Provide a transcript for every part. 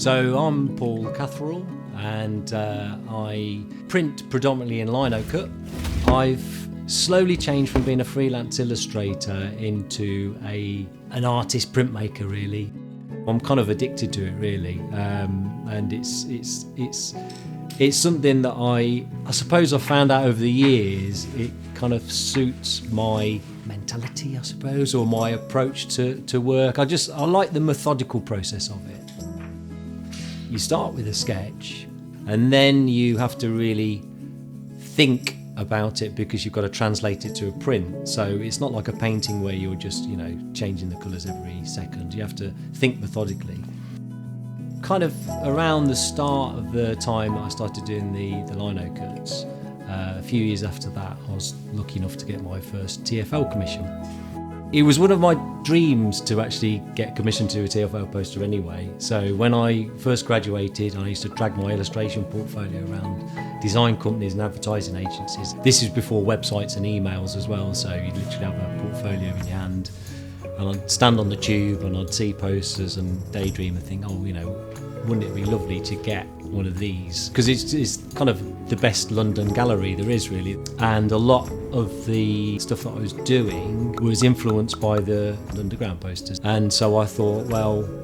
So I'm Paul Catherall, and I print predominantly in lino-cut. I've slowly changed from being a freelance illustrator into an artist printmaker, really. I'm kind of addicted to it, really, and it's something that I suppose I've found out over the years. It kind of suits my mentality, I suppose, or my approach to work. I like the methodical process of it. You start with a sketch, and then you have to really think about it because you've got to translate it to a print. So it's not like a painting where you're just, changing the colours every second. You have to think methodically. Kind of around the start of the time I started doing the lino cuts, a few years after that, I was lucky enough to get my first TFL commission. It was one of my dreams to actually get commissioned to a TFL poster anyway. So when I first graduated, I used to drag my illustration portfolio around design companies and advertising agencies. This is before websites and emails as well, so you'd literally have a portfolio in your hand. And I'd stand on the tube and I'd see posters and daydream and think, wouldn't it be lovely to get one of these? Because it's kind of the best London gallery there is, really. And a lot of the stuff that I was doing was influenced by the underground posters. And so I thought,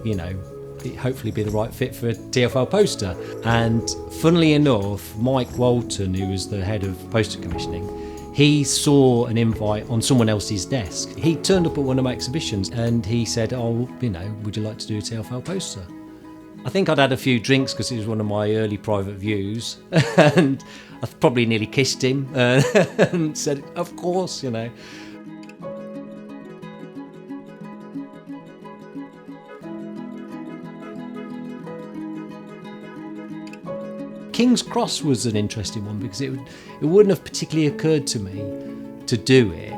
it'd hopefully be the right fit for a TFL poster. And funnily enough, Mike Walton, who was the head of poster commissioning, he saw an invite on someone else's desk. He turned up at one of my exhibitions and he said, would you like to do a TFL poster? I think I'd had a few drinks because it was one of my early private views, and I probably nearly kissed him and said, of course, King's Cross was an interesting one because it wouldn't have particularly occurred to me to do it.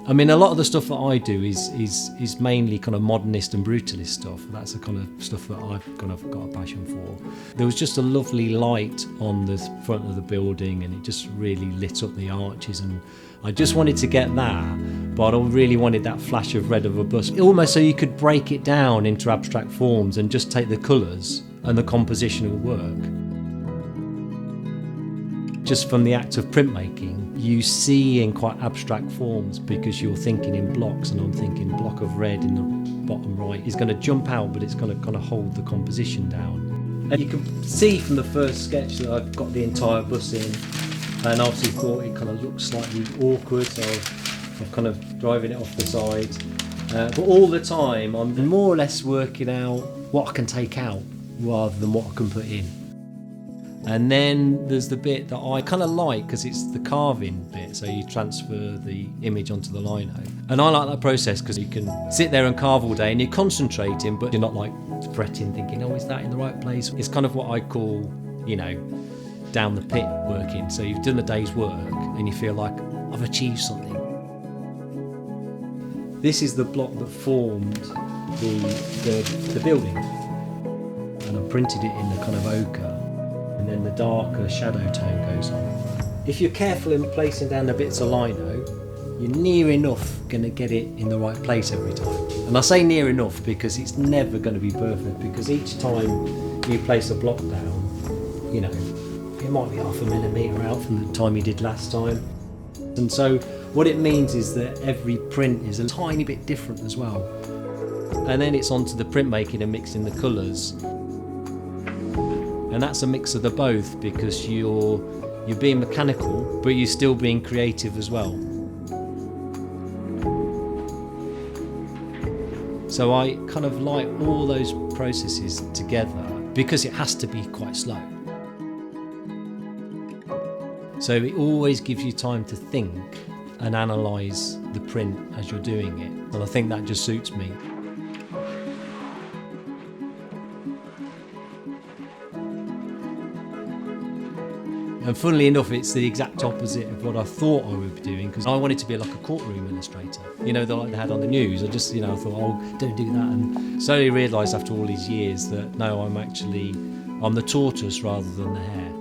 I mean, a lot of the stuff that I do is mainly kind of modernist and brutalist stuff. That's the kind of stuff that I've kind of got a passion for. There was just a lovely light on the front of the building, and it just really lit up the arches, and I just wanted to get that, but I really wanted that flash of red of a bus, almost so you could break it down into abstract forms and just take the colours and the compositional work. Just from the act of printmaking, you see in quite abstract forms because you're thinking in blocks, and I'm thinking block of red in the bottom right is going to jump out, but it's going to kind of hold the composition down. And you can see from the first sketch that I've got the entire bus in, and obviously thought it kind of looked slightly awkward, so I'm kind of driving it off the side. But all the time I'm more or less working out what I can take out rather than what I can put in. And then there's the bit that I kind of like because it's the carving bit, so you transfer the image onto the lino. And I like that process because you can sit there and carve all day and you're concentrating, but you're not like fretting thinking, is that in the right place? It's kind of what I call, down the pit working. So you've done a day's work and you feel like, I've achieved something. This is the block that formed the building. And I printed it in the kind of ochre. And then the darker shadow tone goes on. If you're careful in placing down the bits of lino, you're near enough going to get it in the right place every time. And I say near enough because it's never going to be perfect, because each time you place a block down, it might be 0.5 millimetre out from the time you did last time. And so what it means is that every print is a tiny bit different as well. And then it's onto the printmaking and mixing the colours. And that's a mix of the both, because you're being mechanical, but you're still being creative as well. So I kind of like all those processes together because it has to be quite slow. So it always gives you time to think and analyse the print as you're doing it. And I think that just suits me. And funnily enough, it's the exact opposite of what I thought I would be doing, because I wanted to be like a courtroom illustrator, like they had on the news. I just, I thought, don't do that. And slowly realised after all these years that no, I'm the tortoise rather than the hare.